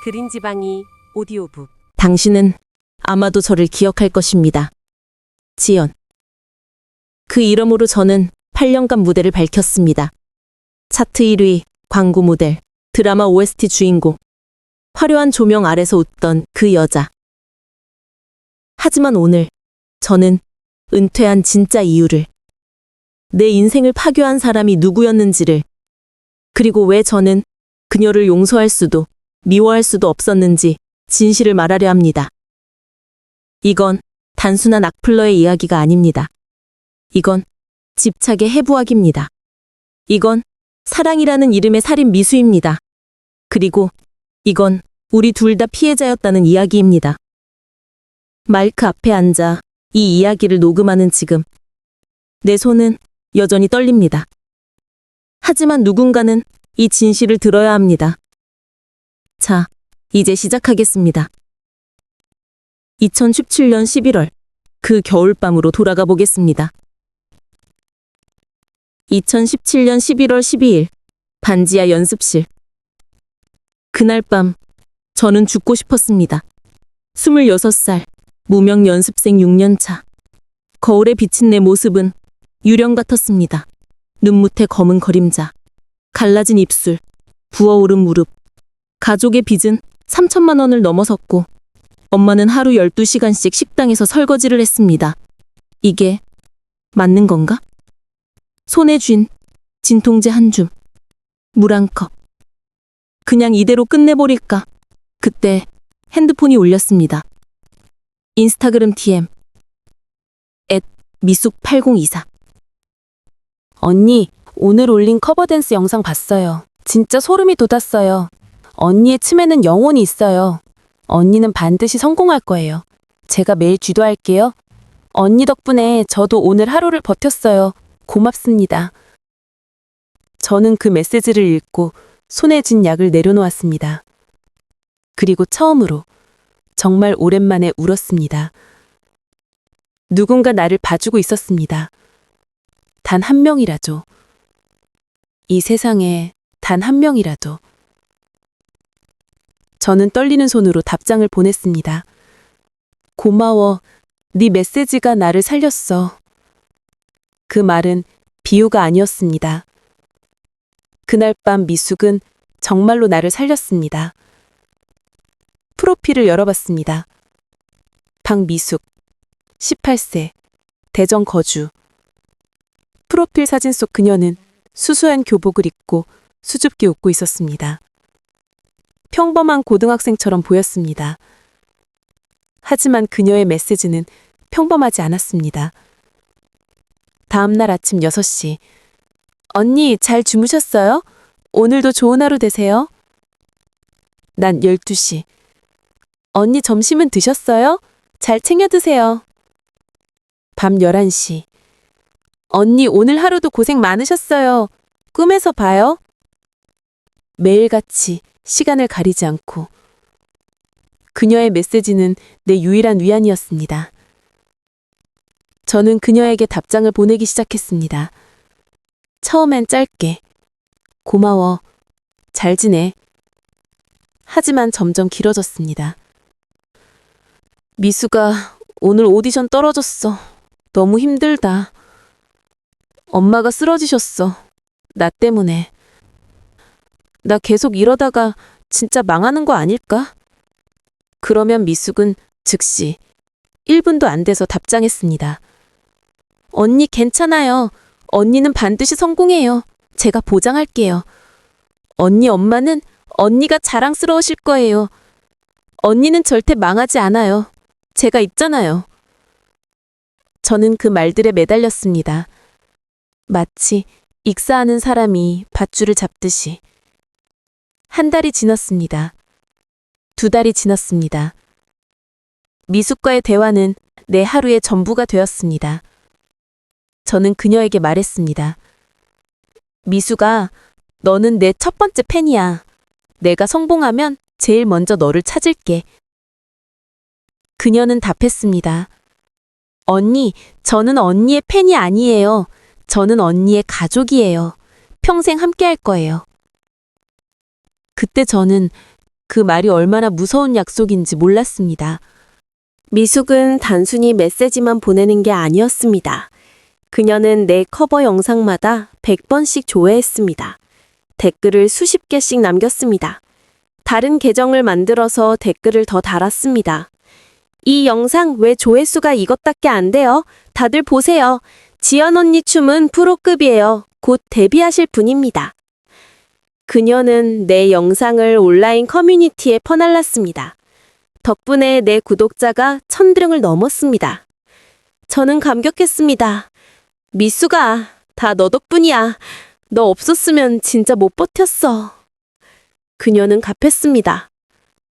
그린지방이 오디오북. 당신은 아마도 저를 기억할 것입니다. 지연. 그 이름으로 저는 8년간 무대를 밝혔습니다. 차트 1위, 광고 모델, 드라마 OST 주인공. 화려한 조명 아래서 웃던 그 여자. 하지만 오늘 저는 은퇴한 진짜 이유를, 내 인생을 파괴한 사람이 누구였는지를, 그리고 왜 저는 그녀를 용서할 수도 미워할 수도 없었는지 진실을 말하려 합니다. 이건 단순한 악플러의 이야기가 아닙니다. 이건 집착의 해부학입니다. 이건 사랑이라는 이름의 살인 미수입니다. 그리고 이건 우리 둘 다 피해자였다는 이야기입니다. 마이크 앞에 앉아 이 이야기를 녹음하는 지금, 내 손은 여전히 떨립니다. 하지만 누군가는 이 진실을 들어야 합니다. 자, 이제 시작하겠습니다. 2017년 11월, 그 겨울밤으로 돌아가 보겠습니다. 2017년 11월 12일, 반지하 연습실. 그날 밤, 저는 죽고 싶었습니다. 26살, 무명 연습생 6년차. 거울에 비친 내 모습은 유령 같았습니다. 눈밑에 검은 그림자, 갈라진 입술, 부어오른 무릎. 가족의 빚은 3천만 원을 넘어섰고, 엄마는 하루 12시간씩 식당에서 설거지를 했습니다. 이게 맞는 건가? 손에 쥔 진통제 한 줌, 물 한 컵. 그냥 이대로 끝내버릴까? 그때 핸드폰이 울렸습니다. 인스타그램 DM @미숙8024. 언니, 오늘 올린 커버댄스 영상 봤어요. 진짜 소름이 돋았어요. 언니의 춤에는 영혼이 있어요. 언니는 반드시 성공할 거예요. 제가 매일 쥐도할게요. 언니 덕분에 저도 오늘 하루를 버텼어요. 고맙습니다. 저는 그 메시지를 읽고 손에 쥔 약을 내려놓았습니다. 그리고 처음으로, 정말 오랜만에 울었습니다. 누군가 나를 봐주고 있었습니다. 단 한 명이라도. 이 세상에 단 한 명이라도. 저는 떨리는 손으로 답장을 보냈습니다. 고마워. 네 메시지가 나를 살렸어. 그 말은 비유가 아니었습니다. 그날 밤 미숙은 정말로 나를 살렸습니다. 프로필을 열어봤습니다. 박미숙, 18세, 대전 거주. 프로필 사진 속 그녀는 수수한 교복을 입고 수줍게 웃고 있었습니다. 평범한 고등학생처럼 보였습니다. 하지만 그녀의 메시지는 평범하지 않았습니다. 다음 날 아침 6시. 언니, 잘 주무셨어요? 오늘도 좋은 하루 되세요. 난 12시. 언니, 점심은 드셨어요? 잘 챙겨 드세요. 밤 11시. 언니, 오늘 하루도 고생 많으셨어요. 꿈에서 봐요. 매일같이 시간을 가리지 않고. 그녀의 메시지는 내 유일한 위안이었습니다. 저는 그녀에게 답장을 보내기 시작했습니다. 처음엔 짧게, 고마워, 잘 지내. 하지만 점점 길어졌습니다. 미수가 오늘 오디션 떨어졌어. 너무 힘들다. 엄마가 쓰러지셨어. 나 때문에. 나 계속 이러다가 진짜 망하는 거 아닐까? 그러면 미숙은 즉시 1분도 안 돼서 답장했습니다. 언니 괜찮아요. 언니는 반드시 성공해요. 제가 보장할게요. 언니 엄마는 언니가 자랑스러우실 거예요. 언니는 절대 망하지 않아요. 제가 있잖아요. 저는 그 말들에 매달렸습니다. 마치 익사하는 사람이 밧줄을 잡듯이. 한 달이 지났습니다. 2달이 지났습니다. 미숙과의 대화는 내 하루의 전부가 되었습니다. 저는 그녀에게 말했습니다. 미숙아, 너는 내 첫 번째 팬이야. 내가 성공하면 제일 먼저 너를 찾을게. 그녀는 답했습니다. 언니, 저는 언니의 팬이 아니에요. 저는 언니의 가족이에요. 평생 함께 할 거예요. 그때 저는 그 말이 얼마나 무서운 약속인지 몰랐습니다. 미숙은 단순히 메시지만 보내는 게 아니었습니다. 그녀는 내 커버 영상마다 100번씩 조회했습니다. 댓글을 수십 개씩 남겼습니다. 다른 계정을 만들어서 댓글을 더 달았습니다. 이 영상 왜 조회수가 이것밖에 안 돼요? 다들 보세요. 지연 언니 춤은 프로급이에요. 곧 데뷔하실 분입니다. 그녀는 내 영상을 온라인 커뮤니티에 퍼날랐습니다. 덕분에 내 구독자가 1000등을 넘었습니다. 저는 감격했습니다. 미숙아, 다 너 덕분이야. 너 없었으면 진짜 못 버텼어. 그녀는 답했습니다.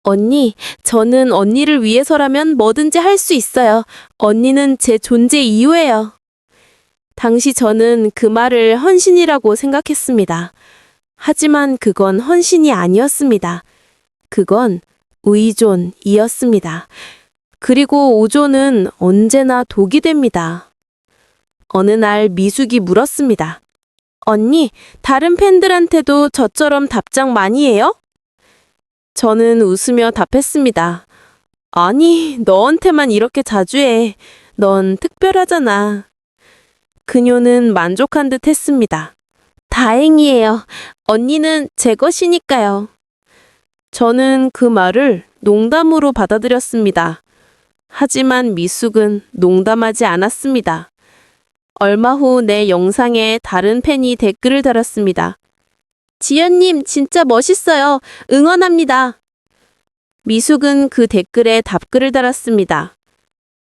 언니, 저는 언니를 위해서라면 뭐든지 할 수 있어요. 언니는 제 존재 이유예요. 당시 저는 그 말을 헌신이라고 생각했습니다. 하지만 그건 헌신이 아니었습니다. 그건 의존이었습니다. 그리고 의존은 언제나 독이 됩니다. 어느 날 미숙이 물었습니다. 언니, 다른 팬들한테도 저처럼 답장 많이 해요? 저는 웃으며 답했습니다. 아니, 너한테만 이렇게 자주 해. 넌 특별하잖아. 그녀는 만족한 듯 했습니다. 다행이에요. 언니는 제 것이니까요. 저는 그 말을 농담으로 받아들였습니다. 하지만 미숙은 농담하지 않았습니다. 얼마 후 내 영상에 다른 팬이 댓글을 달았습니다. 지연님 진짜 멋있어요. 응원합니다. 미숙은 그 댓글에 답글을 달았습니다.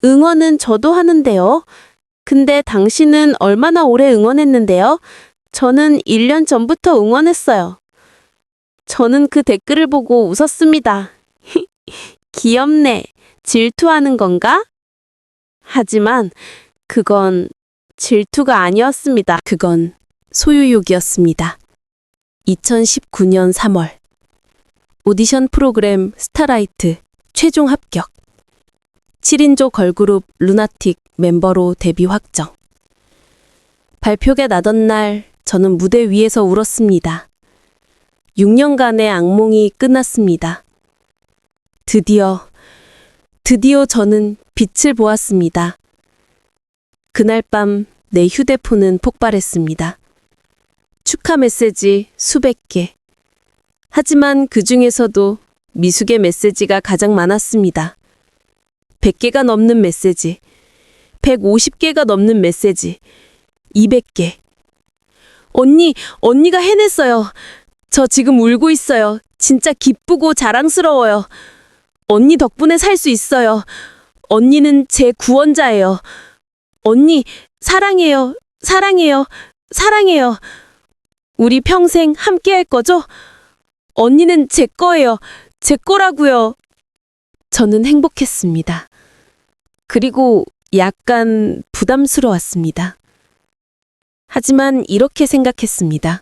응원은 저도 하는데요. 근데 당신은 얼마나 오래 응원했는데요? 저는 1년 전부터 응원했어요. 저는 그 댓글을 보고 웃었습니다. 귀엽네. 질투하는 건가? 하지만 그건 질투가 아니었습니다. 그건 소유욕이었습니다. 2019년 3월 오디션 프로그램 스타라이트 최종 합격. 7인조 걸그룹 루나틱 멤버로 데뷔 확정. 발표가 나던 날 저는 무대 위에서 울었습니다. 6년간의 악몽이 끝났습니다. 드디어 저는 빛을 보았습니다. 그날 밤 내 휴대폰은 폭발했습니다. 축하 메시지 수백 개. 하지만 그 중에서도 미숙의 메시지가 가장 많았습니다. 100개가 넘는 메시지, 150개가 넘는 메시지, 200개. 언니가 해냈어요. 저 지금 울고 있어요. 진짜 기쁘고 자랑스러워요. 언니 덕분에 살 수 있어요. 언니는 제 구원자예요. 언니, 사랑해요. 사랑해요. 사랑해요. 우리 평생 함께 할 거죠? 언니는 제 거예요. 제 거라고요. 저는 행복했습니다. 그리고 약간 부담스러웠습니다. 하지만 이렇게 생각했습니다.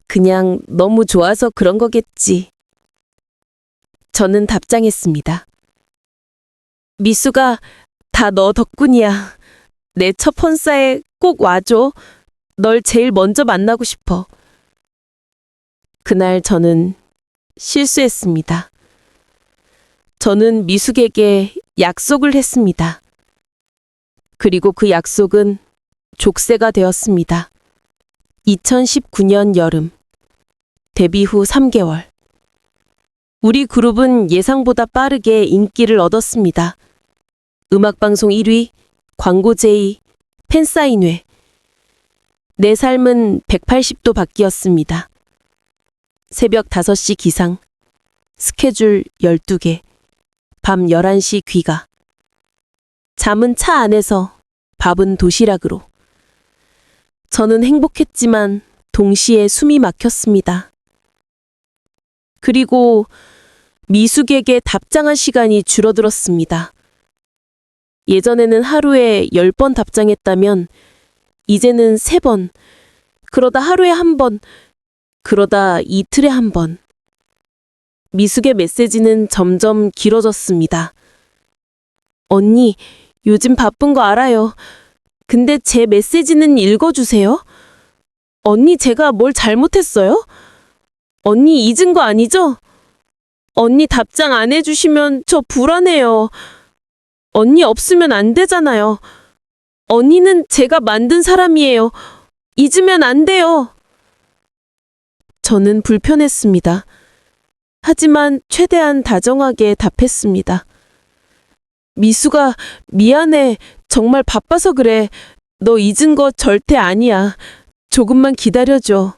그냥 너무 좋아서 그런 거겠지. 저는 답장했습니다. 미숙아, 다 너 덕분이야. 내 첫 펀사에 꼭 와줘. 널 제일 먼저 만나고 싶어. 그날 저는 실수했습니다. 저는 미숙에게 약속을 했습니다. 그리고 그 약속은 족쇄가 되었습니다. 2019년 여름, 데뷔 후 3개월. 우리 그룹은 예상보다 빠르게 인기를 얻었습니다. 음악방송 1위, 광고 제의, 팬사인회. 내 삶은 180도 바뀌었습니다. 새벽 5시 기상, 스케줄 12개, 밤 11시 귀가. 잠은 차 안에서, 밥은 도시락으로. 저는 행복했지만 동시에 숨이 막혔습니다. 그리고 미숙에게 답장할 시간이 줄어들었습니다. 예전에는 하루에 10번 답장했다면 이제는 3번, 그러다 하루에 1번, 그러다 이틀에 1번. 미숙의 메시지는 점점 길어졌습니다. 언니, 요즘 바쁜 거 알아요. 근데 제 메시지는 읽어주세요. 언니, 제가 뭘 잘못했어요? 언니 잊은 거 아니죠? 언니 답장 안 해주시면 저 불안해요. 언니 없으면 안 되잖아요. 언니는 제가 만든 사람이에요. 잊으면 안 돼요. 저는 불편했습니다. 하지만 최대한 다정하게 답했습니다. 미수가 미안해. 정말 바빠서 그래. 너 잊은 거 절대 아니야. 조금만 기다려줘.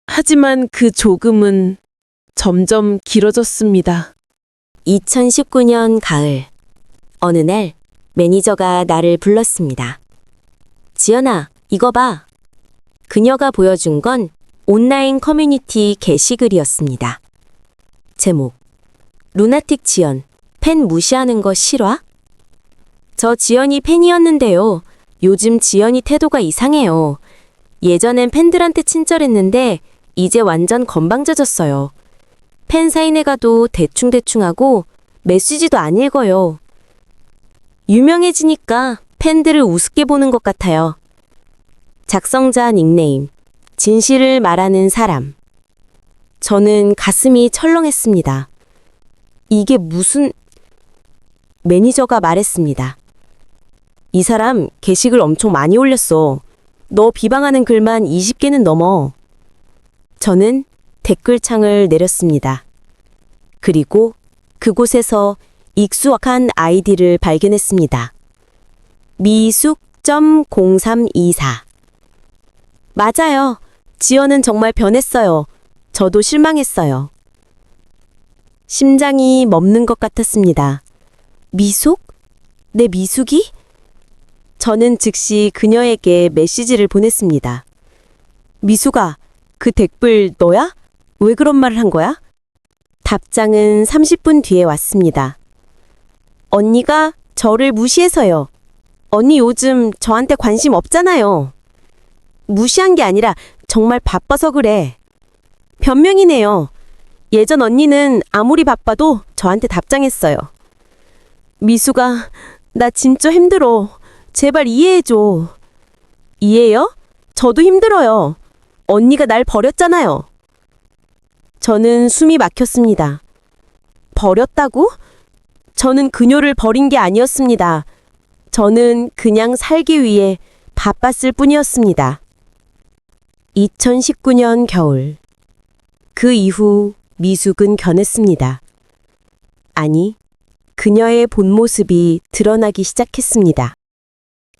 하지만 그 조금은 점점 길어졌습니다. 2019년 가을. 어느 날 매니저가 나를 불렀습니다. 지연아, 이거 봐. 그녀가 보여준 건 온라인 커뮤니티 게시글이었습니다. 제목: 루나틱 지연, 팬 무시하는 거 싫어? 저 지연이 팬이었는데요. 요즘 지연이 태도가 이상해요. 예전엔 팬들한테 친절했는데 이제 완전 건방져졌어요. 팬 사인회 가도 대충대충 하고 메시지도 안 읽어요. 유명해지니까 팬들을 우습게 보는 것 같아요. 작성자 닉네임: 진실을 말하는 사람. 저는 가슴이 철렁했습니다. 이게 무슨... 매니저가 말했습니다. 이 사람 게시글 엄청 많이 올렸어. 너 비방하는 글만 20개는 넘어. 저는 댓글창을 내렸습니다. 그리고 그곳에서 익숙한 아이디를 발견했습니다. 미숙.0324. 맞아요. 지연은 정말 변했어요. 저도 실망했어요. 심장이 멎는 것 같았습니다. 미숙? 내 미숙이? 저는 즉시 그녀에게 메시지를 보냈습니다. 미숙아, 그 댓글 너야? 왜 그런 말을 한 거야? 답장은 30분 뒤에 왔습니다. 언니가 저를 무시해서요. 언니 요즘 저한테 관심 없잖아요. 무시한 게 아니라 정말 바빠서 그래. 변명이네요. 예전 언니는 아무리 바빠도 저한테 답장했어요. 미숙아, 나 진짜 힘들어. 제발 이해해줘. 이해요? 저도 힘들어요. 언니가 날 버렸잖아요. 저는 숨이 막혔습니다. 버렸다고? 저는 그녀를 버린 게 아니었습니다. 저는 그냥 살기 위해 바빴을 뿐이었습니다. 2019년 겨울. 그 이후 미숙은 변했습니다. 아니, 그녀의 본 모습이 드러나기 시작했습니다.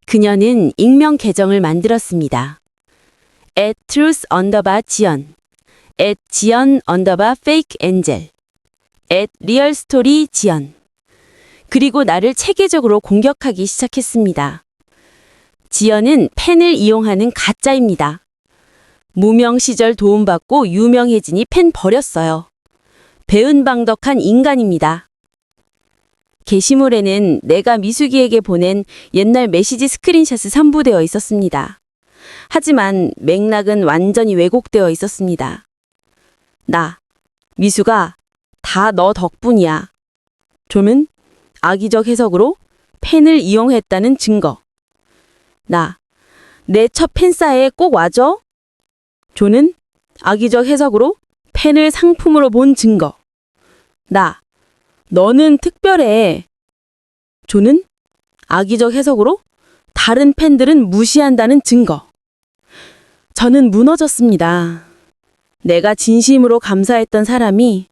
그녀는 익명 계정을 만들었습니다. @truth_지연, @지연_fakeangel, @realstory지연. 그리고 나를 체계적으로 공격하기 시작했습니다. 지연은 팬을 이용하는 가짜입니다. 무명 시절 도움받고 유명해지니 팬 버렸어요. 배은방덕한 인간입니다. 게시물에는 내가 미숙이에게 보낸 옛날 메시지 스크린샷이 첨부되어 있었습니다. 하지만 맥락은 완전히 왜곡되어 있었습니다. 나, 미숙아, 다 너 덕분이야. 조는 악의적 해석으로 팬을 이용했다는 증거. 나, 내 첫 팬사에 꼭 와줘. 조는 악의적 해석으로 팬을 상품으로 본 증거. 나, 너는 특별해. 조는 악의적 해석으로 다른 팬들은 무시한다는 증거. 저는 무너졌습니다. 내가 진심으로 감사했던 사람이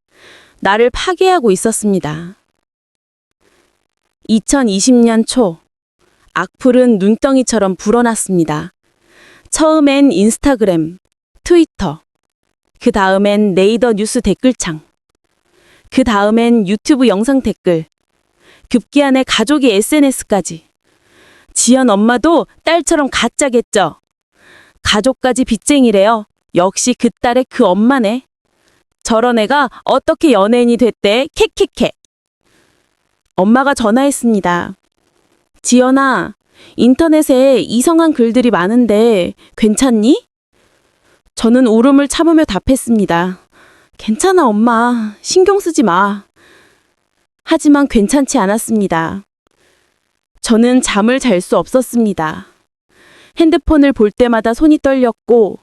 나를 파괴하고 있었습니다. 2020년 초, 악플은 눈덩이처럼 불어났습니다. 처음엔 인스타그램, 트위터, 그 다음엔 네이더 뉴스 댓글창, 그 다음엔 유튜브 영상 댓글, 급기야 내 가족의 SNS까지. 지연 엄마도 딸처럼 가짜겠죠. 가족까지 빚쟁이래요. 역시 그 딸의 그 엄마네. 저런 애가 어떻게 연예인이 됐대? 캣캣캣. 엄마가 전화했습니다. 지연아, 인터넷에 이상한 글들이 많은데 괜찮니? 저는 울음을 참으며 답했습니다. 괜찮아, 엄마. 신경 쓰지 마. 하지만 괜찮지 않았습니다. 저는 잠을 잘 수 없었습니다. 핸드폰을 볼 때마다 손이 떨렸고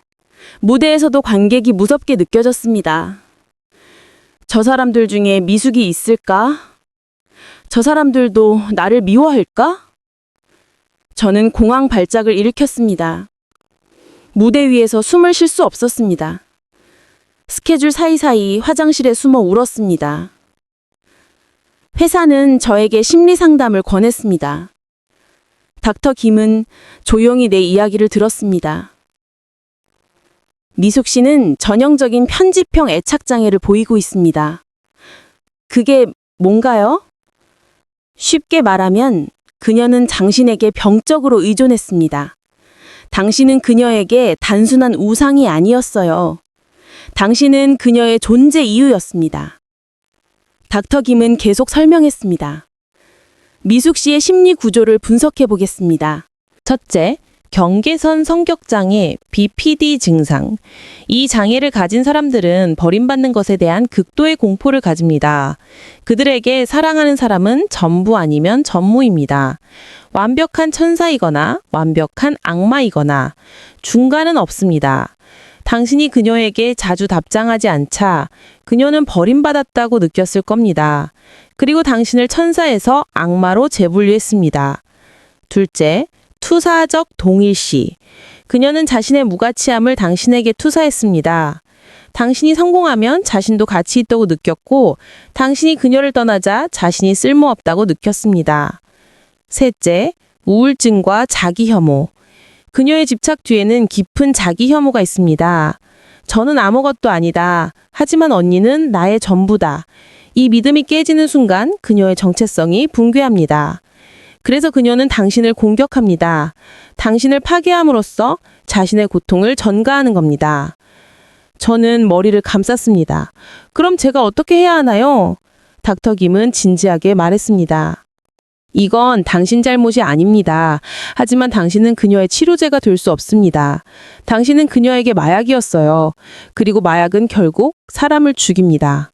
무대에서도 관객이 무섭게 느껴졌습니다. 저 사람들 중에 미숙이 있을까? 저 사람들도 나를 미워할까? 저는 공황 발작을 일으켰습니다. 무대 위에서 숨을 쉴 수 없었습니다. 스케줄 사이사이 화장실에 숨어 울었습니다. 회사는 저에게 심리 상담을 권했습니다. 닥터 김은 조용히 내 이야기를 들었습니다. 미숙 씨는 전형적인 편집형 애착장애를 보이고 있습니다. 그게 뭔가요? 쉽게 말하면 그녀는 당신에게 병적으로 의존했습니다. 당신은 그녀에게 단순한 우상이 아니었어요. 당신은 그녀의 존재 이유였습니다. 닥터 김은 계속 설명했습니다. 미숙 씨의 심리 구조를 분석해 보겠습니다. 첫째, 경계선 성격장애 BPD 증상. 이 장애를 가진 사람들은 버림받는 것에 대한 극도의 공포를 가집니다. 그들에게 사랑하는 사람은 전부 아니면 전무입니다. 완벽한 천사이거나 완벽한 악마이거나 중간은 없습니다. 당신이 그녀에게 자주 답장하지 않자 그녀는 버림받았다고 느꼈을 겁니다. 그리고 당신을 천사에서 악마로 재분류했습니다. 둘째, 투사적 동일시. 그녀는 자신의 무가치함을 당신에게 투사했습니다. 당신이 성공하면 자신도 가치 있다고 느꼈고, 당신이 그녀를 떠나자 자신이 쓸모없다고 느꼈습니다. 셋째, 우울증과 자기혐오. 그녀의 집착 뒤에는 깊은 자기혐오가 있습니다. 저는 아무것도 아니다. 하지만 언니는 나의 전부다. 이 믿음이 깨지는 순간 그녀의 정체성이 붕괴합니다. 그래서 그녀는 당신을 공격합니다. 당신을 파괴함으로써 자신의 고통을 전가하는 겁니다. 저는 머리를 감쌌습니다. 그럼 제가 어떻게 해야 하나요? 닥터 김은 진지하게 말했습니다. 이건 당신 잘못이 아닙니다. 하지만 당신은 그녀의 치료제가 될 수 없습니다. 당신은 그녀에게 마약이었어요. 그리고 마약은 결국 사람을 죽입니다.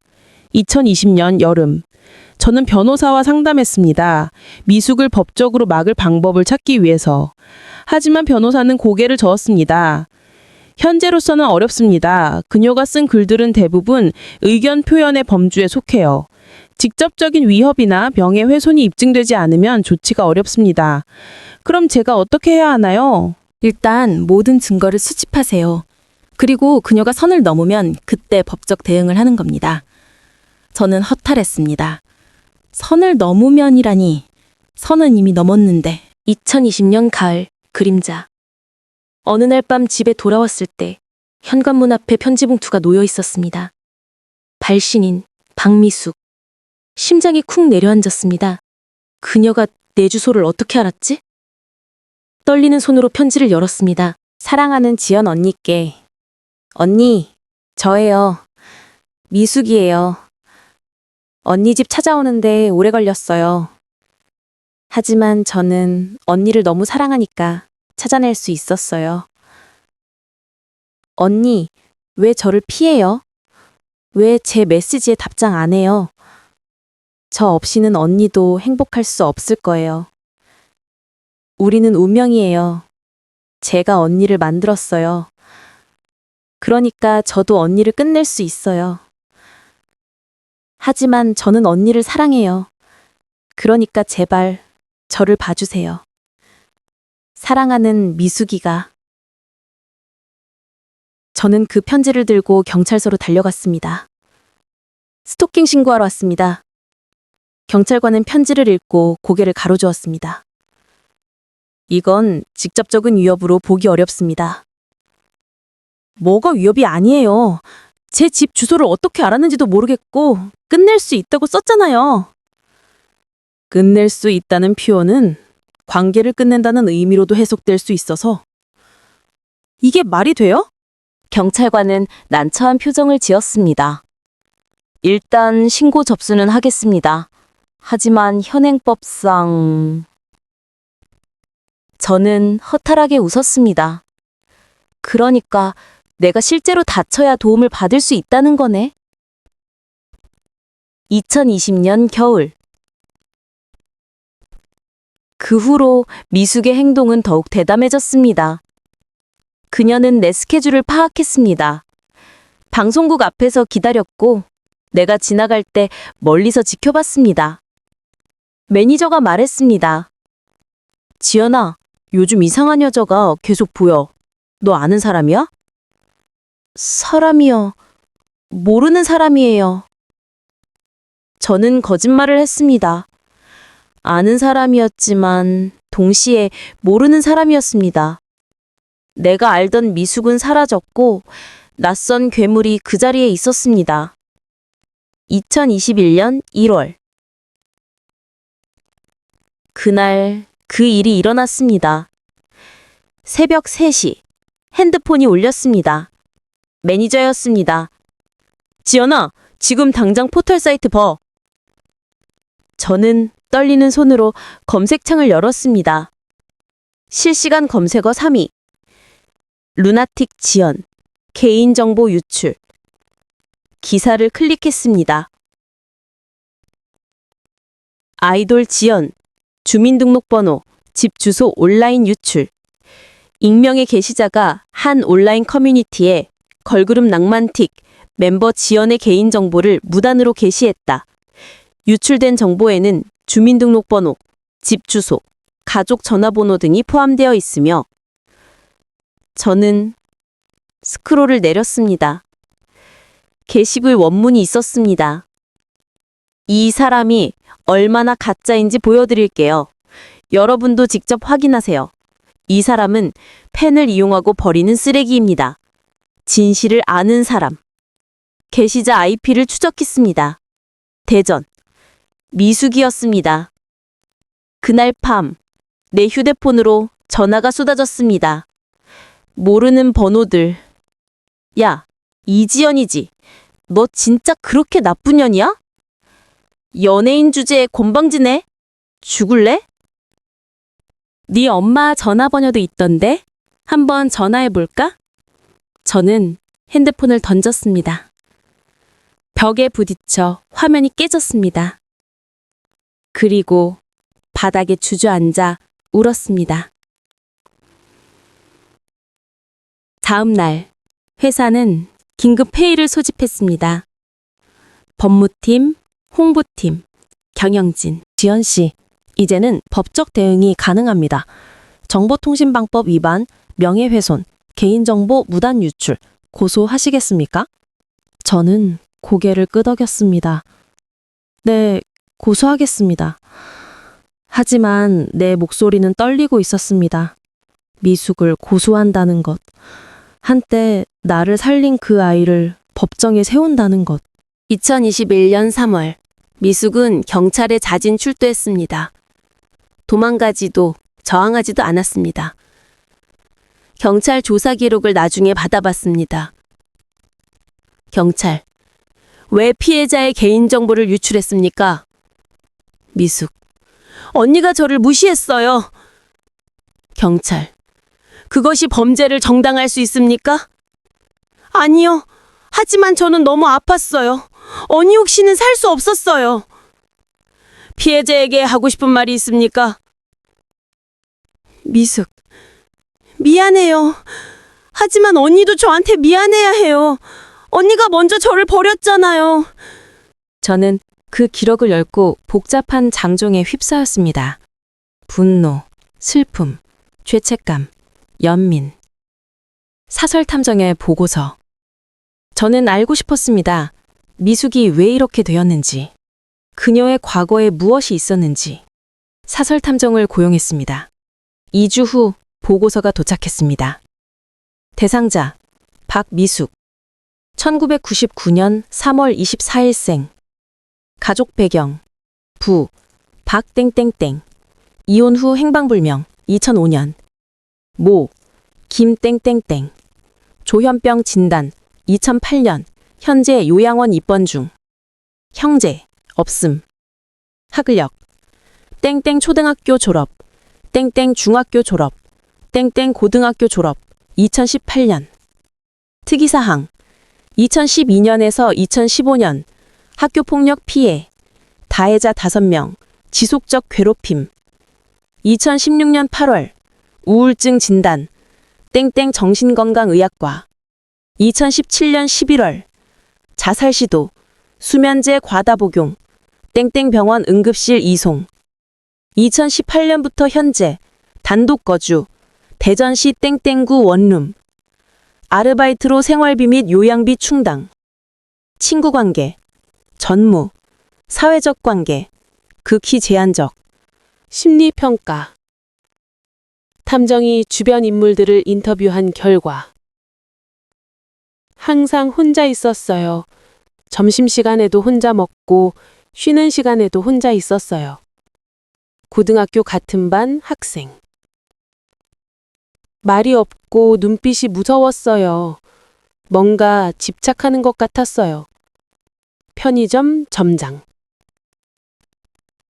2020년 여름. 저는 변호사와 상담했습니다. 미숙을 법적으로 막을 방법을 찾기 위해서. 하지만 변호사는 고개를 저었습니다. 현재로서는 어렵습니다. 그녀가 쓴 글들은 대부분 의견 표현의 범주에 속해요. 직접적인 위협이나 명예훼손이 입증되지 않으면 조치가 어렵습니다. 그럼 제가 어떻게 해야 하나요? 일단 모든 증거를 수집하세요. 그리고 그녀가 선을 넘으면 그때 법적 대응을 하는 겁니다. 저는 허탈했습니다. 선을 넘으면이라니. 선은 이미 넘었는데. 2020년 가을, 그림자. 어느 날 밤 집에 돌아왔을 때 현관문 앞에 편지 봉투가 놓여 있었습니다. 발신인 박미숙. 심장이 쿵 내려앉았습니다. 그녀가 내 주소를 어떻게 알았지? 떨리는 손으로 편지를 열었습니다. 사랑하는 지연 언니께. 언니, 저예요. 미숙이에요. 언니 집 찾아오는데 오래 걸렸어요. 하지만 저는 언니를 너무 사랑하니까 찾아낼 수 있었어요. 언니, 왜 저를 피해요? 왜 제 메시지에 답장 안 해요? 저 없이는 언니도 행복할 수 없을 거예요. 우리는 운명이에요. 제가 언니를 만들었어요. 그러니까 저도 언니를 끝낼 수 있어요. 하지만 저는 언니를 사랑해요. 그러니까 제발 저를 봐주세요. 사랑하는 미숙이가. 저는 그 편지를 들고 경찰서로 달려갔습니다. 스토킹 신고하러 왔습니다. 경찰관은 편지를 읽고 고개를 가로주었습니다. 이건 직접적인 위협으로 보기 어렵습니다. 뭐가 위협이 아니에요. 제 집 주소를 어떻게 알았는지도 모르겠고 끝낼 수 있다고 썼잖아요. 끝낼 수 있다는 표현은 관계를 끝낸다는 의미로도 해석될 수 있어서 이게 말이 돼요? 경찰관은 난처한 표정을 지었습니다. 일단 신고 접수는 하겠습니다. 하지만 현행법상... 저는 허탈하게 웃었습니다. 그러니까 내가 실제로 다쳐야 도움을 받을 수 있다는 거네. 2020년 겨울. 그 후로 미숙의 행동은 더욱 대담해졌습니다. 그녀는 내 스케줄을 파악했습니다. 방송국 앞에서 기다렸고 내가 지나갈 때 멀리서 지켜봤습니다. 매니저가 말했습니다. 지연아, 요즘 이상한 여자가 계속 보여. 너 아는 사람이야? 사람이요. 모르는 사람이에요. 저는 거짓말을 했습니다. 아는 사람이었지만 동시에 모르는 사람이었습니다. 내가 알던 미숙은 사라졌고 낯선 괴물이 그 자리에 있었습니다. 2021년 1월. 그날 그 일이 일어났습니다. 새벽 3시 핸드폰이 울렸습니다. 매니저였습니다. 지연아, 지금 당장 포털 사이트 봐. 저는 떨리는 손으로 검색창을 열었습니다. 실시간 검색어 3위. 루나틱 지연, 개인정보 유출. 기사를 클릭했습니다. 아이돌 지연, 주민등록번호, 집 주소 온라인 유출. 익명의 게시자가 한 온라인 커뮤니티에 걸그룹 낭만틱 멤버 지연의 개인정보를 무단으로 게시했다. 유출된 정보에는 주민등록번호, 집 주소, 가족 전화번호 등이 포함되어 있으며 저는 스크롤을 내렸습니다. 게시글 원문이 있었습니다. 이 사람이 얼마나 가짜인지 보여드릴게요. 여러분도 직접 확인하세요. 이 사람은 팬을 이용하고 버리는 쓰레기입니다. 진실을 아는 사람. 게시자 IP를 추적했습니다. 대전. 미숙이었습니다. 그날 밤, 내 휴대폰으로 전화가 쏟아졌습니다. 모르는 번호들. 야, 이지연이지. 너 진짜 그렇게 나쁜 년이야? 연예인 주제에 건방지네? 죽을래? 네 엄마 전화번호도 있던데? 한번 전화해볼까? 저는 핸드폰을 던졌습니다. 벽에 부딪혀 화면이 깨졌습니다. 그리고 바닥에 주저앉아 울었습니다. 다음 날, 회사는 긴급 회의를 소집했습니다. 법무팀, 홍보팀, 경영진. 지연 씨, 이제는 법적 대응이 가능합니다. 정보통신방법 위반, 명예훼손, 개인정보 무단 유출, 고소하시겠습니까? 저는 고개를 끄덕였습니다. 네, 고소하겠습니다. 하지만 내 목소리는 떨리고 있었습니다. 미숙을 고소한다는 것, 한때 나를 살린 그 아이를 법정에 세운다는 것. 2021년 3월, 미숙은 경찰에 자진 출두했습니다. 도망가지도 저항하지도 않았습니다. 경찰 조사 기록을 나중에 받아봤습니다. 경찰, 왜 피해자의 개인정보를 유출했습니까? 미숙, 언니가 저를 무시했어요. 경찰, 그것이 범죄를 정당할 수 있습니까? 아니요. 하지만 저는 너무 아팠어요. 언니옥 씨는 살 수 없었어요. 피해자에게 하고 싶은 말이 있습니까? 미숙, 미안해요. 하지만 언니도 저한테 미안해야 해요. 언니가 먼저 저를 버렸잖아요. 저는 그 기록을 열고 복잡한 장종에 휩싸였습니다. 분노, 슬픔, 죄책감, 연민. 사설탐정의 보고서. 저는 알고 싶었습니다. 미숙이 왜 이렇게 되었는지, 그녀의 과거에 무엇이 있었는지. 사설탐정을 고용했습니다. 2주 후 보고서가 도착했습니다. 대상자, 박미숙. 1999년 3월 24일생. 가족 배경, 부, 박땡땡땡. 이혼 후 행방불명, 2005년. 모, 김땡땡땡. 조현병 진단, 2008년. 현재 요양원 입원 중. 형제, 없음. 학력, 땡땡 초등학교 졸업, 땡땡 중학교 졸업, 땡땡 고등학교 졸업, 2018년. 특이사항, 2012년에서 2015년 학교폭력 피해, 가해자 5명, 지속적 괴롭힘. 2016년 8월 우울증 진단, 땡땡 정신건강의학과. 2017년 11월 자살 시도, 수면제 과다 복용, 땡땡병원 응급실 이송. 2018년부터 현재 단독 거주, 대전시 땡땡구 원룸. 아르바이트로 생활비 및 요양비 충당. 친구 관계, 전무, 사회적 관계, 극히 제한적. 심리평가. 탐정이 주변 인물들을 인터뷰한 결과. 항상 혼자 있었어요. 점심시간에도 혼자 먹고 쉬는 시간에도 혼자 있었어요. 고등학교 같은 반 학생. 말이 없고 눈빛이 무서웠어요. 뭔가 집착하는 것 같았어요. 편의점 점장.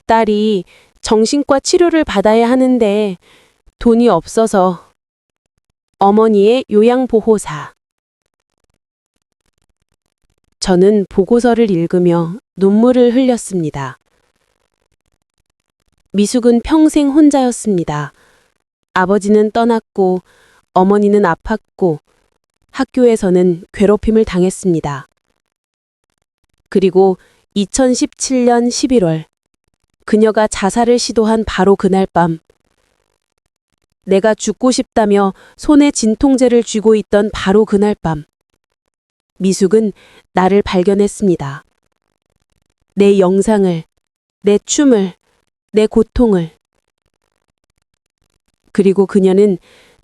딸이 정신과 치료를 받아야 하는데 돈이 없어서. 어머니의 요양보호사. 저는 보고서를 읽으며 눈물을 흘렸습니다. 미숙은 평생 혼자였습니다. 아버지는 떠났고 어머니는 아팠고 학교에서는 괴롭힘을 당했습니다. 그리고 2017년 11월 그녀가 자살을 시도한 바로 그날 밤 내가 죽고 싶다며 손에 진통제를 쥐고 있던 바로 그날 밤 미숙은 나를 발견했습니다. 내 영상을, 내 춤을, 내 고통을. 그리고 그녀는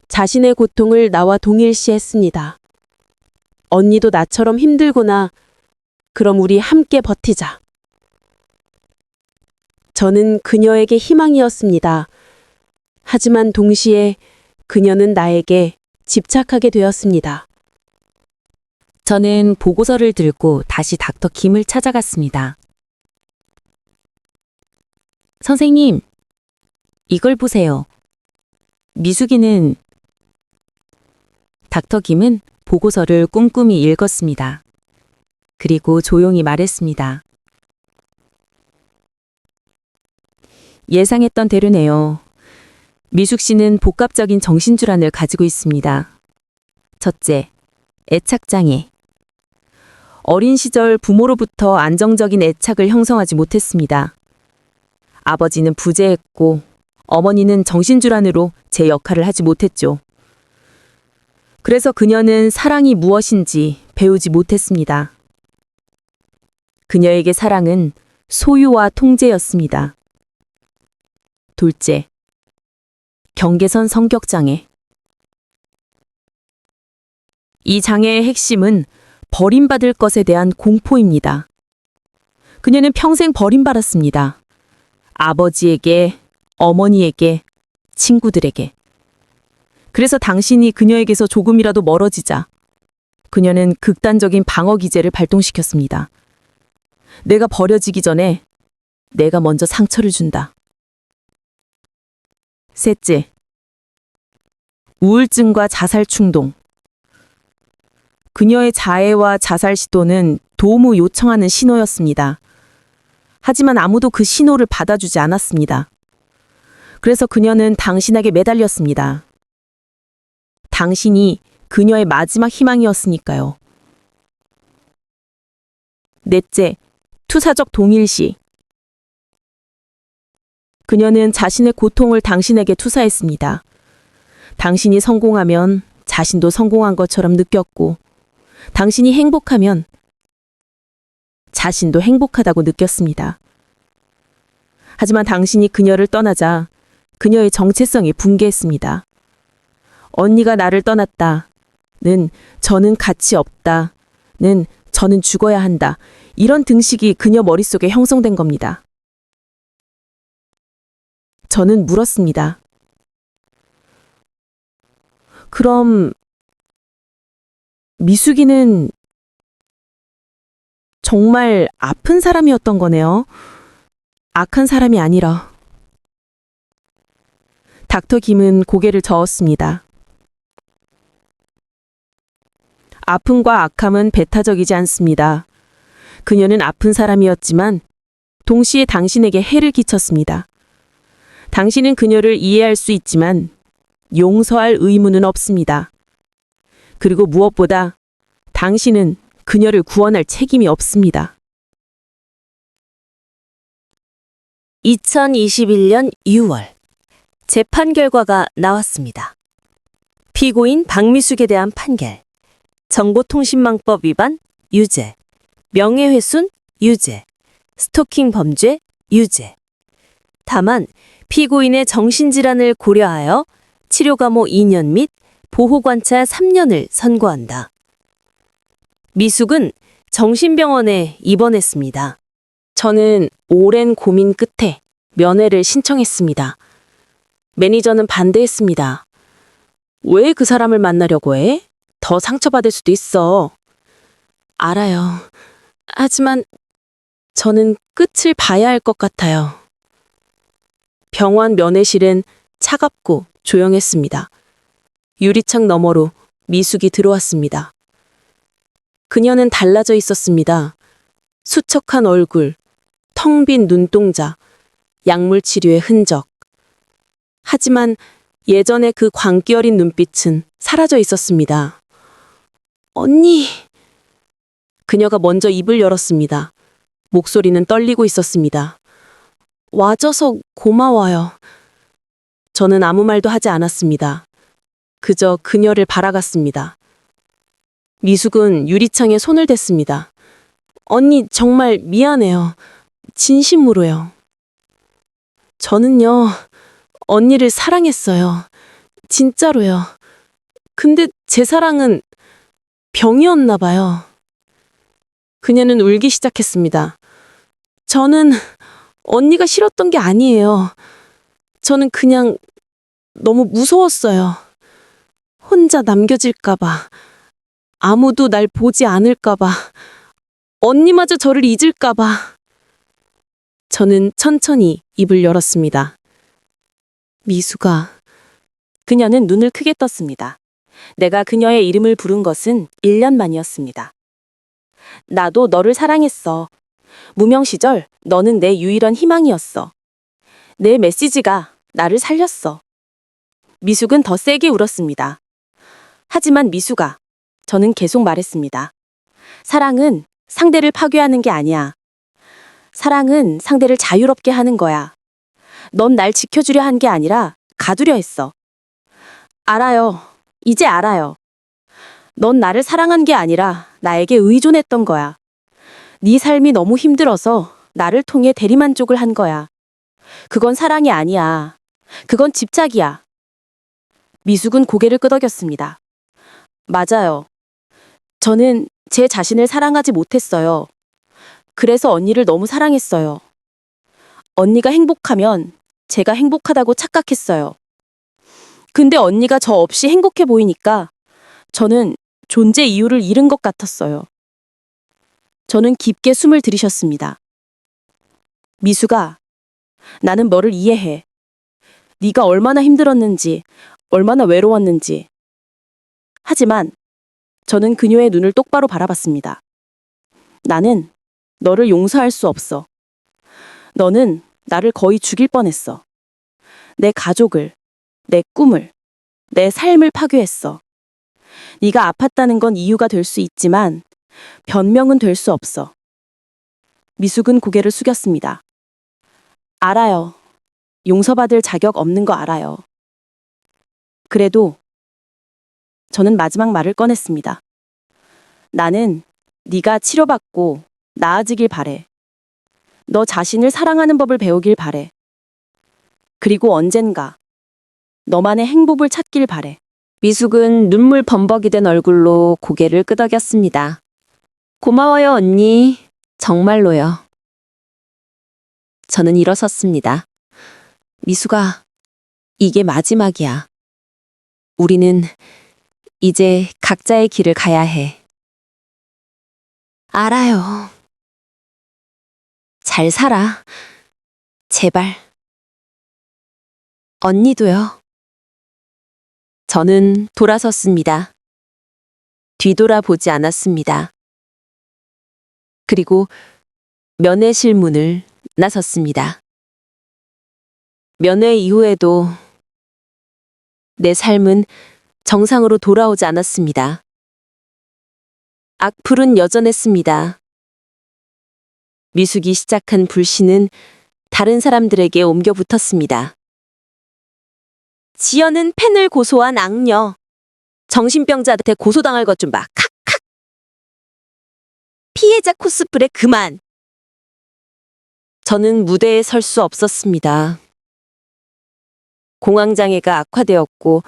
자신의 고통을 나와 동일시했습니다. 언니도 나처럼 힘들구나. 그럼 우리 함께 버티자. 저는 그녀에게 희망이었습니다. 하지만 동시에 그녀는 나에게 집착하게 되었습니다. 저는 보고서를 들고 다시 닥터 김을 찾아갔습니다. 선생님, 이걸 보세요. 미숙이는 닥터 김은 보고서를 꼼꼼히 읽었습니다. 그리고 조용히 말했습니다. 예상했던 대로네요. 미숙 씨는 복합적인 정신질환을 가지고 있습니다. 첫째, 애착장애. 어린 시절 부모로부터 안정적인 애착을 형성하지 못했습니다. 아버지는 부재했고 어머니는 정신질환으로 제 역할을 하지 못했죠. 그래서 그녀는 사랑이 무엇인지 배우지 못했습니다. 그녀에게 사랑은 소유와 통제였습니다. 둘째, 경계선 성격장애. 이 장애의 핵심은 버림받을 것에 대한 공포입니다. 그녀는 평생 버림받았습니다. 아버지에게, 어머니에게, 친구들에게. 그래서 당신이 그녀에게서 조금이라도 멀어지자 그녀는 극단적인 방어 기제를 발동시켰습니다. 내가 버려지기 전에 내가 먼저 상처를 준다. 셋째, 우울증과 자살 충동. 그녀의 자해와 자살 시도는 도움을 요청하는 신호였습니다. 하지만 아무도 그 신호를 받아주지 않았습니다. 그래서 그녀는 당신에게 매달렸습니다. 당신이 그녀의 마지막 희망이었으니까요. 넷째, 투사적 동일시. 그녀는 자신의 고통을 당신에게 투사했습니다. 당신이 성공하면 자신도 성공한 것처럼 느꼈고, 당신이 행복하면 자신도 행복하다고 느꼈습니다. 하지만 당신이 그녀를 떠나자 그녀의 정체성이 붕괴했습니다. 언니가 나를 떠났다는 저는 가치 없다는 저는 죽어야 한다. 이런 등식이 그녀 머릿속에 형성된 겁니다. 저는 물었습니다. 그럼 미숙이는 정말 아픈 사람이었던 거네요. 악한 사람이 아니라. 닥터 김은 고개를 저었습니다. 아픔과 악함은 배타적이지 않습니다. 그녀는 아픈 사람이었지만 동시에 당신에게 해를 끼쳤습니다. 당신은 그녀를 이해할 수 있지만 용서할 의무는 없습니다. 그리고 무엇보다 당신은 그녀를 구원할 책임이 없습니다. 2021년 6월 재판 결과가 나왔습니다. 피고인 박미숙에 대한 판결. 정보통신망법 위반 유죄. 명예훼손 유죄. 스토킹 범죄 유죄. 다만 피고인의 정신질환을 고려하여 치료감호 2년 및 보호관찰 3년을 선고한다. 미숙은 정신병원에 입원했습니다. 저는 오랜 고민 끝에 면회를 신청했습니다. 매니저는 반대했습니다. 왜 그 사람을 만나려고 해? 더 상처받을 수도 있어. 알아요. 하지만 저는 끝을 봐야 할 것 같아요. 병원 면회실은 차갑고 조용했습니다. 유리창 너머로 미숙이 들어왔습니다. 그녀는 달라져 있었습니다. 수척한 얼굴, 텅 빈 눈동자, 약물 치료의 흔적. 하지만 예전의 그 광기 어린 눈빛은 사라져 있었습니다. 언니. 그녀가 먼저 입을 열었습니다. 목소리는 떨리고 있었습니다. 와줘서 고마워요. 저는 아무 말도 하지 않았습니다. 그저 그녀를 바라봤습니다. 미숙은 유리창에 손을 댔습니다. 언니, 정말 미안해요. 진심으로요. 저는요, 언니를 사랑했어요. 진짜로요. 근데 제 사랑은 병이었나 봐요. 그녀는 울기 시작했습니다. 저는 언니가 싫었던 게 아니에요. 저는 그냥 너무 무서웠어요. 혼자 남겨질까봐. 아무도 날 보지 않을까봐. 언니마저 저를 잊을까봐. 저는 천천히 입을 열었습니다. 미숙아. 그녀는 눈을 크게 떴습니다. 내가 그녀의 이름을 부른 것은 1년 만이었습니다. 나도 너를 사랑했어. 무명 시절 너는 내 유일한 희망이었어. 내 메시지가 나를 살렸어. 미숙은 더 세게 울었습니다. 하지만 미숙아, 저는 계속 말했습니다. 사랑은 상대를 파괴하는 게 아니야. 사랑은 상대를 자유롭게 하는 거야. 넌 날 지켜주려 한 게 아니라 가두려 했어. 알아요. 이제 알아요. 넌 나를 사랑한 게 아니라 나에게 의존했던 거야. 네 삶이 너무 힘들어서 나를 통해 대리만족을 한 거야. 그건 사랑이 아니야. 그건 집착이야. 미숙은 고개를 끄덕였습니다. 맞아요. 저는 제 자신을 사랑하지 못했어요. 그래서 언니를 너무 사랑했어요. 언니가 행복하면 제가 행복하다고 착각했어요. 근데 언니가 저 없이 행복해 보이니까 저는 존재 이유를 잃은 것 같았어요. 저는 깊게 숨을 들이셨습니다. 미숙아, 나는 너를 이해해. 네가 얼마나 힘들었는지, 얼마나 외로웠는지. 하지만 저는 그녀의 눈을 똑바로 바라봤습니다. 나는 너를 용서할 수 없어. 너는 나를 거의 죽일 뻔했어. 내 가족을, 내 꿈을, 내 삶을 파괴했어. 네가 아팠다는 건 이유가 될 수 있지만 변명은 될 수 없어. 미숙은 고개를 숙였습니다. 알아요. 용서받을 자격 없는 거 알아요. 그래도 저는 마지막 말을 꺼냈습니다. 나는 네가 치료받고 나아지길 바래. 너 자신을 사랑하는 법을 배우길 바래. 그리고 언젠가 너만의 행복을 찾길 바래. 미숙은 눈물 범벅이 된 얼굴로 고개를 끄덕였습니다. 고마워요, 언니. 정말로요. 저는 일어섰습니다. 미숙아, 이게 마지막이야. 우리는 이제 각자의 길을 가야 해. 알아요. 잘 살아. 제발. 언니도요. 저는 돌아섰습니다. 뒤돌아보지 않았습니다. 그리고 면회실 문을 나섰습니다. 면회 이후에도 내 삶은 정상으로 돌아오지 않았습니다. 악플은 여전했습니다. 미숙이 시작한 불신은 다른 사람들에게 옮겨 붙었습니다. 지연은 팬을 고소한 악녀. 정신병자한테 고소당할 것 좀 봐. 칵칵. 피해자 코스프레 그만. 저는 무대에 설 수 없었습니다. 공황장애가 악화되었고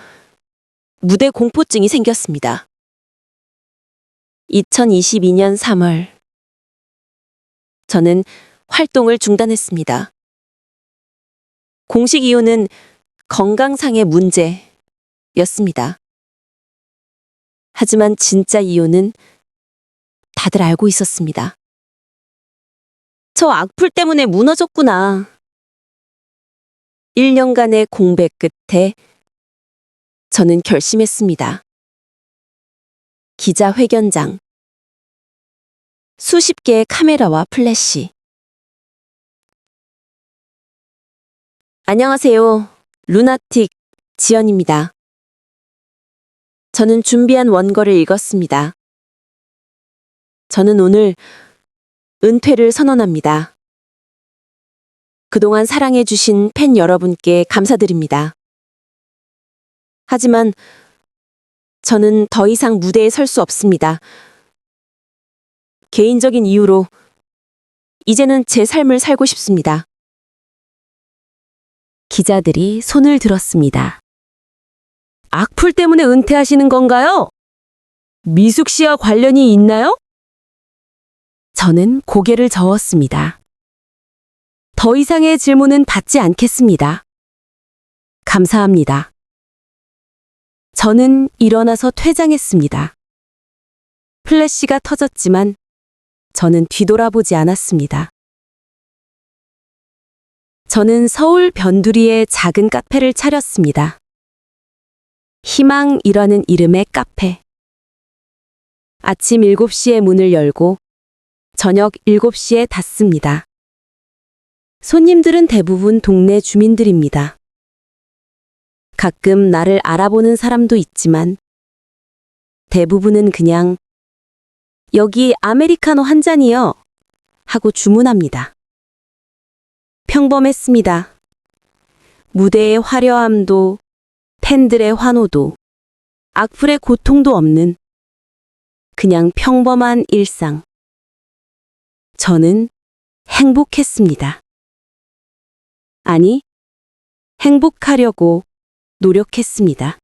무대 공포증이 생겼습니다. 2022년 3월 저는 활동을 중단했습니다. 공식 이유는 건강상의 문제였습니다. 하지만 진짜 이유는 다들 알고 있었습니다. 저 악플 때문에 무너졌구나. 1년간의 공백 끝에 저는 결심했습니다. 기자회견장. 수십 개의 카메라와 플래시. 안녕하세요. 루나틱 지연입니다. 저는 준비한 원고를 읽었습니다. 저는 오늘 은퇴를 선언합니다. 그동안 사랑해주신 팬 여러분께 감사드립니다. 하지만 저는 더 이상 무대에 설 수 없습니다. 개인적인 이유로 이제는 제 삶을 살고 싶습니다. 기자들이 손을 들었습니다. 악플 때문에 은퇴하시는 건가요? 미숙 씨와 관련이 있나요? 저는 고개를 저었습니다. 더 이상의 질문은 받지 않겠습니다. 감사합니다. 저는 일어나서 퇴장했습니다. 플래시가 터졌지만 저는 뒤돌아보지 않았습니다. 저는 서울 변두리에 작은 카페를 차렸습니다. 희망이라는 이름의 카페. 아침 7시에 문을 열고 저녁 7시에 닫습니다. 손님들은 대부분 동네 주민들입니다. 가끔 나를 알아보는 사람도 있지만 대부분은 그냥 여기 아메리카노 한 잔이요 하고 주문합니다. 평범했습니다. 무대의 화려함도 팬들의 환호도 악플의 고통도 없는 그냥 평범한 일상. 저는 행복했습니다. 아니, 행복하려고 노력했습니다.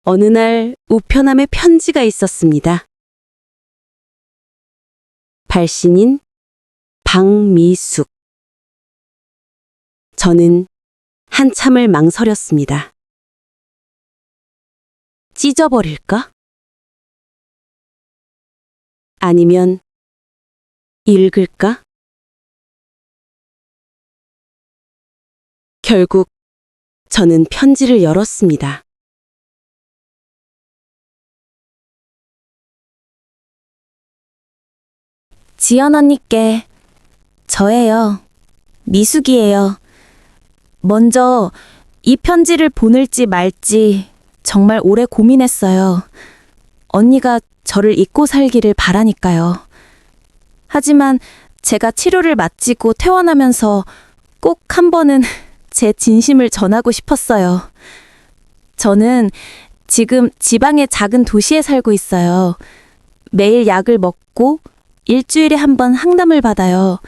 어느 날 우편함에 편지가 있었습니다. 발신인 박미숙. 저는 한참을 망설였습니다. 찢어버릴까? 아니면 읽을까? 결국 저는 편지를 열었습니다. 지연 언니께 저예요. 미숙이에요. 먼저 이 편지를 보낼지 말지 정말 오래 고민했어요. 언니가 저를 잊고 살기를 바라니까요. 하지만 제가 치료를 마치고 퇴원하면서 꼭 한 번은 제 진심을 전하고 싶었어요. 저는 지금 지방의 작은 도시에 살고 있어요. 매일 약을 먹고 일주일에 한 번 항담을 받아요.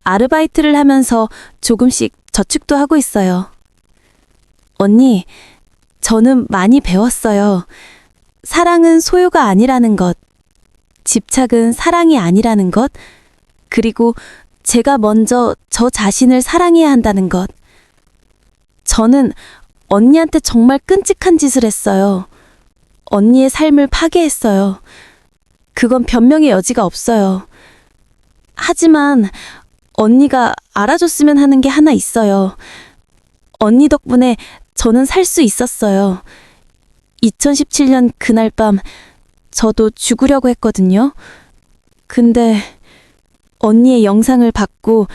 아르바이트를 하면서 조금씩 저축도 하고 있어요. 언니, 저는 많이 배웠어요. 사랑은 소유가 아니라는 것, 집착은 사랑이 아니라는 것, 그리고 제가 먼저 저 자신을 사랑해야 한다는 것. 저는 언니한테 정말 끔찍한 짓을 했어요. 언니의 삶을 파괴했어요. 그건 변명의 여지가 없어요. 하지만 언니가 알아줬으면 하는 게 하나 있어요. 언니 덕분에 저는 살 수 있었어요. 2017년 그날 밤 저도 죽으려고 했거든요. 근데 언니의 영상을 받고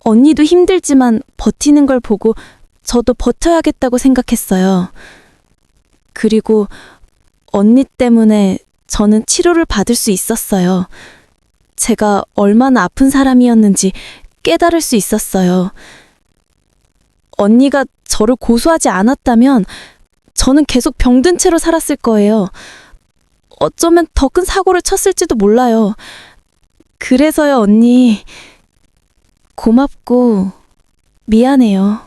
언니도 힘들지만 버티는 걸 보고 저도 버텨야겠다고 생각했어요. 그리고 언니 때문에 저는 치료를 받을 수 있었어요. 제가 얼마나 아픈 사람이었는지 깨달을 수 있었어요. 언니가 저를 고소하지 않았다면 저는 계속 병든 채로 살았을 거예요. 어쩌면 더 큰 사고를 쳤을지도 몰라요. 그래서요, 언니. 고맙고 미안해요.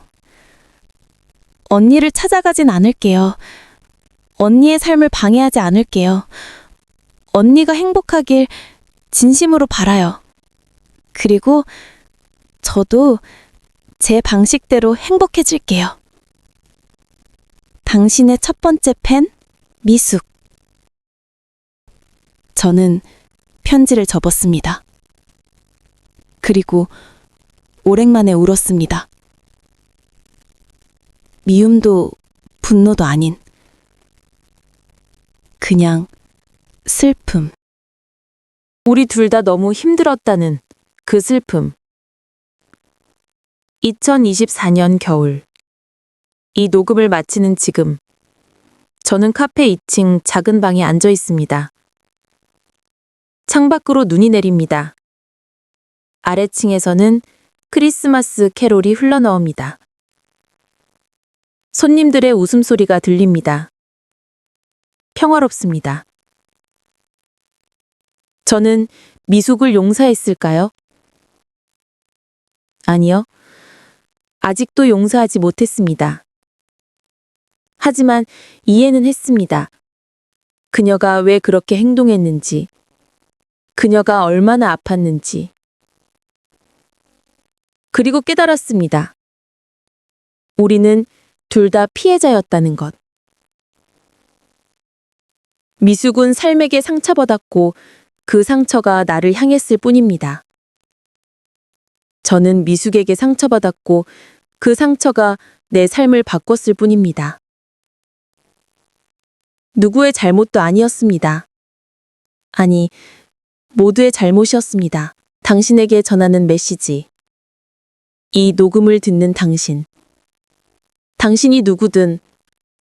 언니를 찾아가진 않을게요. 언니의 삶을 방해하지 않을게요. 언니가 행복하길 진심으로 바라요. 그리고 저도 제 방식대로 행복해질게요. 당신의 첫 번째 팬, 미숙. 저는 편지를 접었습니다. 그리고 오랜만에 울었습니다. 미움도 분노도 아닌 그냥 슬픔. 우리 둘 다 너무 힘들었다는 그 슬픔. 2024년 겨울. 이 녹음을 마치는 지금, 저는 카페 2층 작은 방에 앉아 있습니다. 창밖으로 눈이 내립니다. 아래층에서는 크리스마스 캐롤이 흘러나옵니다. 손님들의 웃음소리가 들립니다. 평화롭습니다. 저는 미숙을 용서했을까요? 아니요. 아직도 용서하지 못했습니다. 하지만 이해는 했습니다. 그녀가 왜 그렇게 행동했는지, 그녀가 얼마나 아팠는지. 그리고 깨달았습니다. 우리는 둘 다 피해자였다는 것. 미숙은 삶에게 상처받았고 그 상처가 나를 향했을 뿐입니다. 저는 미숙에게 상처받았고 그 상처가 내 삶을 바꿨을 뿐입니다. 누구의 잘못도 아니었습니다. 아니, 모두의 잘못이었습니다. 당신에게 전하는 메시지. 이 녹음을 듣는 당신. 당신이 누구든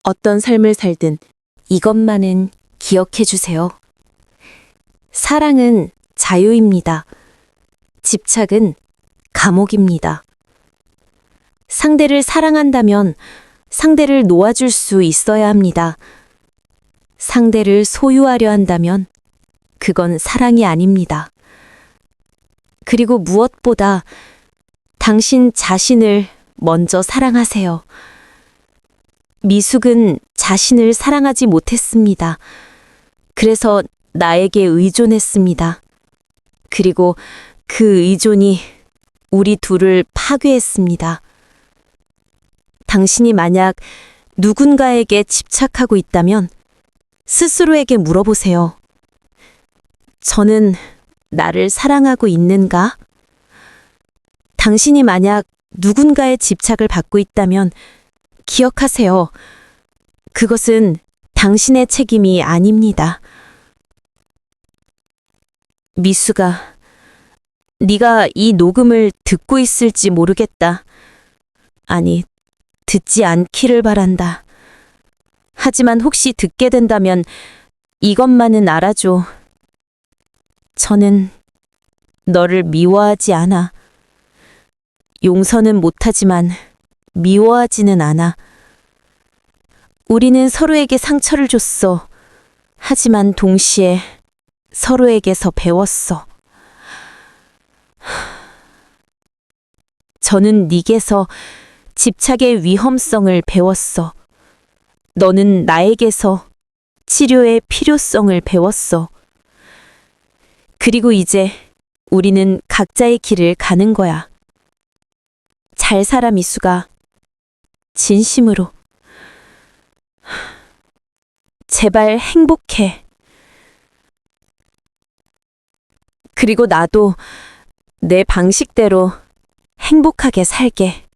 어떤 삶을 살든 이것만은 기억해 주세요. 사랑은 자유입니다. 집착은 감옥입니다. 상대를 사랑한다면 상대를 놓아줄 수 있어야 합니다. 상대를 소유하려 한다면 그건 사랑이 아닙니다. 그리고 무엇보다 당신 자신을 먼저 사랑하세요. 미숙은 자신을 사랑하지 못했습니다. 그래서 나에게 의존했습니다. 그리고 그 의존이 우리 둘을 파괴했습니다. 당신이 만약 누군가에게 집착하고 있다면 스스로에게 물어보세요. 저는 나를 사랑하고 있는가? 당신이 만약 누군가의 집착을 받고 있다면 기억하세요. 그것은 당신의 책임이 아닙니다. 미숙아, 네가 이 녹음을 듣고 있을지 모르겠다. 아니, 듣지 않기를 바란다. 하지만 혹시 듣게 된다면 이것만은 알아줘. 저는 너를 미워하지 않아. 용서는 못하지만 미워하지는 않아. 우리는 서로에게 상처를 줬어. 하지만 동시에 서로에게서 배웠어. 저는 네게서 집착의 위험성을 배웠어. 너는 나에게서 치료의 필요성을 배웠어. 그리고 이제 우리는 각자의 길을 가는 거야. 잘 살아, 미숙아. 진심으로. 제발 행복해. 그리고 나도 내 방식대로 행복하게 살게.